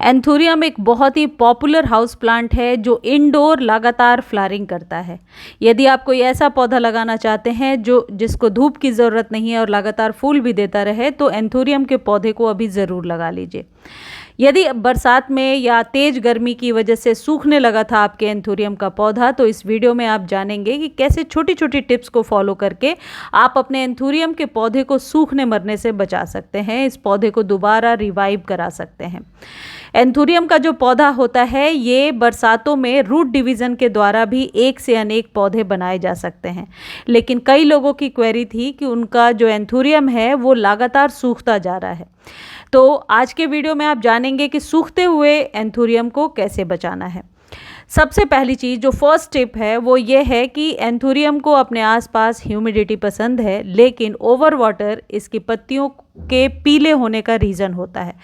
Anthurium एक बहुत ही popular house plant है जो इंडोर लगातार फ्लावरिंग करता है। यदि आप कोई ऐसा पौधा लगाना चाहते हैं जो जिसको धूप की ज़रूरत नहीं है और लगातार फूल भी देता रहे, तो एंथोरियम के पौधे को अभी ज़रूर लगा लीजिए। यदि बरसात में या तेज गर्मी की वजह से सूखने लगा था आपके एंथोरियम का पौधा, तो इस वीडियो में आप जानेंगे कि कैसे छोटी छोटी टिप्स को फॉलो करके आप अपने एंथोरियम के पौधे को सूखने मरने से बचा सकते हैं, इस पौधे को दोबारा रिवाइव करा सकते हैं। एंथोरियम का जो पौधा होता है, ये बरसातों में रूट डिवीज़न के द्वारा भी एक से अनेक पौधे बनाए जा सकते हैं, लेकिन कई लोगों की क्वेरी थी कि उनका जो एंथोरियम है वो लगातार सूखता जा रहा है। तो आज के वीडियो में आप जानेंगे कि सूखते हुए एंथोरियम को कैसे बचाना है। सबसे पहली चीज़, जो फर्स्ट टिप है, वो ये है कि एंथोरियम को अपने आसपास ह्यूमिडिटी पसंद है, लेकिन ओवर वाटर इसकी पत्तियों के पीले होने का रीज़न होता है।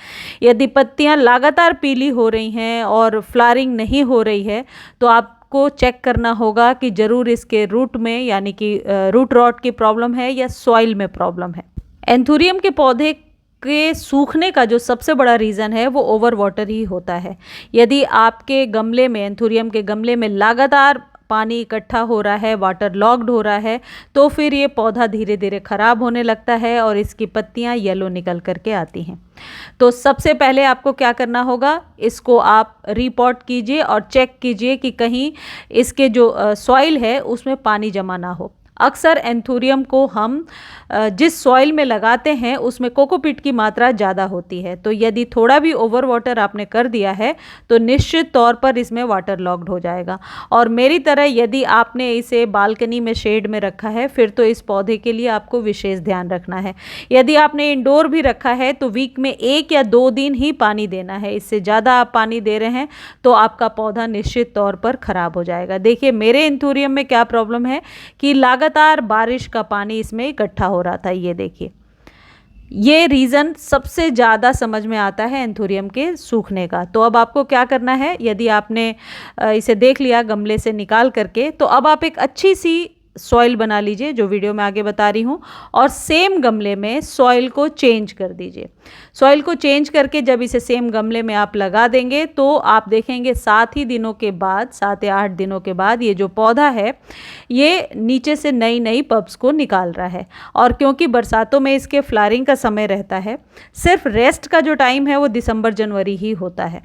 यदि पत्तियां लगातार पीली हो रही हैं और फ्लावरिंग नहीं हो रही है, तो आपको चेक करना होगा कि ज़रूर इसके रूट में, यानी कि रूट रॉट की प्रॉब्लम है या सॉइल में प्रॉब्लम है। एंथोरियम के पौधे के सूखने का जो सबसे बड़ा रीज़न है वो ओवर वाटर ही होता है। यदि आपके गमले में, एंथोरियम के गमले में लगातार पानी इकट्ठा हो रहा है, वाटर लॉक्ड हो रहा है, तो फिर ये पौधा धीरे धीरे ख़राब होने लगता है और इसकी पत्तियां येलो निकल करके आती हैं। तो सबसे पहले आपको क्या करना होगा, इसको आप रिपोर्ट कीजिए और चेक कीजिए कि कहीं इसके जो सॉइल है उसमें पानी जमा ना हो। अक्सर एंथोरियम को हम जिस सॉइल में लगाते हैं उसमें कोकोपीट की मात्रा ज़्यादा होती है, तो यदि थोड़ा भी ओवर वाटर आपने कर दिया है तो निश्चित तौर पर इसमें वाटर लॉक्ड हो जाएगा। और मेरी तरह यदि आपने इसे बालकनी में शेड में रखा है, फिर तो इस पौधे के लिए आपको विशेष ध्यान रखना है। यदि आपने इंडोर भी रखा है तो वीक में 1 या 2 दिन ही पानी देना है। इससे ज़्यादा आप पानी दे रहे हैं तो आपका पौधा निश्चित तौर पर ख़राब हो जाएगा। देखिए, मेरे एंथोरियम में क्या प्रॉब्लम है कि लगातार बारिश का पानी इसमें इकट्ठा हो रहा था। ये देखिए, ये रीज़न सबसे ज़्यादा समझ में आता है एंथोरियम के सूखने का। तो अब आपको क्या करना है, यदि आपने इसे देख लिया गमले से निकाल करके, तो अब आप एक अच्छी सी सॉइल बना लीजिए, जो वीडियो में आगे बता रही हूँ, और सेम गमले में सॉइल को चेंज कर दीजिए। सॉइल को चेंज करके जब इसे सेम गमले में आप लगा देंगे तो आप देखेंगे 7 ही दिनों के बाद, 7 या 8 दिनों के बाद ये जो पौधा है ये नीचे से नई नई पब्स को निकाल रहा है। और क्योंकि बरसातों में इसके फ्लावरिंग का समय रहता है, सिर्फ रेस्ट का जो टाइम है वो दिसंबर जनवरी ही होता है।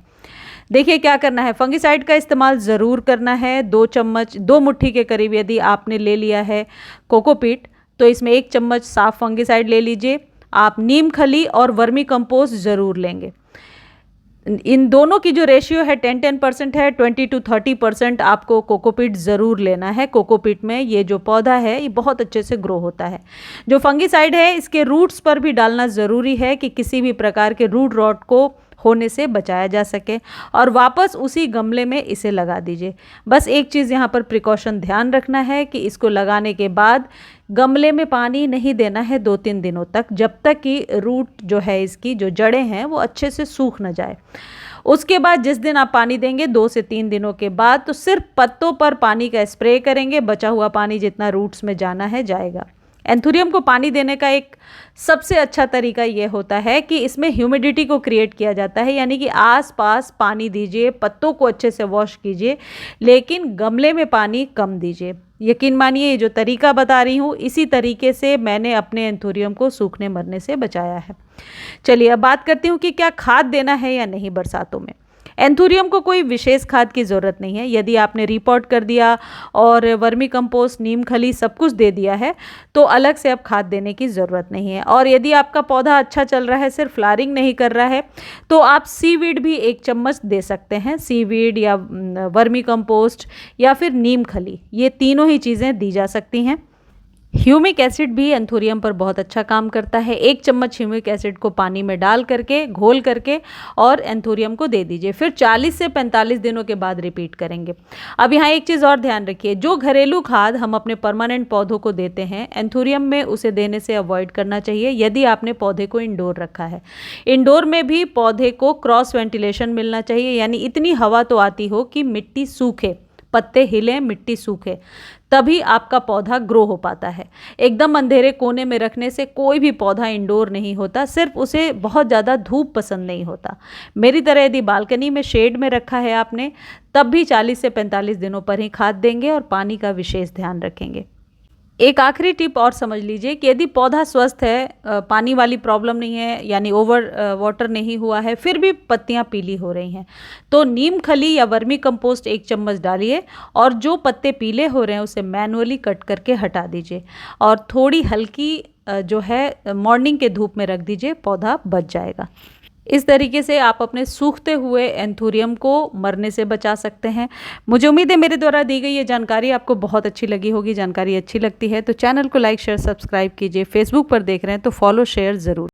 देखिए क्या करना है, फंगिसाइड का इस्तेमाल ज़रूर करना है। 2 चम्मच, 2 मुट्ठी के करीब यदि आपने ले लिया है कोकोपीट, तो इसमें 1 चम्मच साफ फंगिसाइड ले लीजिए। आप नीम खली और वर्मी कंपोस्ट ज़रूर लेंगे। इन दोनों की जो रेशियो है 10-10% है। 20 to 30% आपको कोकोपीट ज़रूर लेना है। कोकोपीट में ये जो पौधा है ये बहुत अच्छे से ग्रो होता है। जो फंगिसाइड है इसके रूट्स पर भी डालना ज़रूरी है कि किसी भी प्रकार के रूट रॉट को होने से बचाया जा सके, और वापस उसी गमले में इसे लगा दीजिए। बस एक चीज़ यहाँ पर प्रिकॉशन ध्यान रखना है कि इसको लगाने के बाद गमले में पानी नहीं देना है 2-3 दिनों तक, जब तक कि रूट जो है, इसकी जो जड़ें हैं वो अच्छे से सूख न जाए। उसके बाद जिस दिन आप पानी देंगे 2 से 3 दिनों के बाद, तो सिर्फ पत्तों पर पानी का स्प्रे करेंगे। बचा हुआ पानी जितना रूट्स में जाना है जाएगा। एंथोरियम को पानी देने का एक सबसे अच्छा तरीका ये होता है कि इसमें ह्यूमिडिटी को क्रिएट किया जाता है, यानी कि आसपास पानी दीजिए, पत्तों को अच्छे से वॉश कीजिए, लेकिन गमले में पानी कम दीजिए। यकीन मानिए, ये जो तरीका बता रही हूँ, इसी तरीके से मैंने अपने एंथोरियम को सूखने मरने से बचाया है। चलिए अब बात करती हूँ कि क्या खाद देना है या नहीं बरसातों में। एंथोरियम को कोई विशेष खाद की ज़रूरत नहीं है। यदि आपने रिपोर्ट कर दिया और वर्मी कंपोस्ट, नीम खली सब कुछ दे दिया है, तो अलग से अब खाद देने की ज़रूरत नहीं है। और यदि आपका पौधा अच्छा चल रहा है, सिर्फ फ्लावरिंग नहीं कर रहा है, तो आप सीवीड भी 1 चम्मच दे सकते हैं। सीवीड या वर्मी कंपोस्ट या फिर नीम खली, ये तीनों ही चीज़ें दी जा सकती हैं। ह्यूमिक एसिड भी एंथोरियम पर बहुत अच्छा काम करता है। 1 चम्मच ह्यूमिक एसिड को पानी में डाल करके, घोल करके, और एंथोरियम को दे दीजिए। फिर 40 से 45 दिनों के बाद रिपीट करेंगे। अब यहाँ एक चीज़ और ध्यान रखिए, जो घरेलू खाद हम अपने परमानेंट पौधों को देते हैं, एंथोरियम में उसे देने से अवॉइड करना चाहिए यदि आपने पौधे को इंडोर रखा है। इंडोर में भी पौधे को क्रॉस वेंटिलेशन मिलना चाहिए, यानी इतनी हवा तो आती हो कि मिट्टी सूखे, पत्ते हिले, मिट्टी सूखे, तभी आपका पौधा ग्रो हो पाता है। एकदम अंधेरे कोने में रखने से कोई भी पौधा इंडोर नहीं होता, सिर्फ उसे बहुत ज़्यादा धूप पसंद नहीं होता। मेरी तरह यदि बालकनी में शेड में रखा है आपने, तब भी 40 से 45 दिनों पर ही खाद देंगे और पानी का विशेष ध्यान रखेंगे। एक आखिरी टिप और समझ लीजिए कि यदि पौधा स्वस्थ है, पानी वाली प्रॉब्लम नहीं है, यानी ओवर वाटर नहीं हुआ है, फिर भी पत्तियां पीली हो रही हैं, तो नीम खली या वर्मी कंपोस्ट 1 चम्मच डालिए और जो पत्ते पीले हो रहे हैं उसे मैनुअली कट करके हटा दीजिए और थोड़ी हल्की जो है मॉर्निंग के धूप में रख दीजिए, पौधा बच जाएगा। इस तरीके से आप अपने सूखते हुए एंथूरियम को मरने से बचा सकते हैं। मुझे उम्मीद है मेरे द्वारा दी गई ये जानकारी आपको बहुत अच्छी लगी होगी। जानकारी अच्छी लगती है तो चैनल को लाइक शेयर सब्सक्राइब कीजिए। फेसबुक पर देख रहे हैं तो फॉलो शेयर ज़रूर।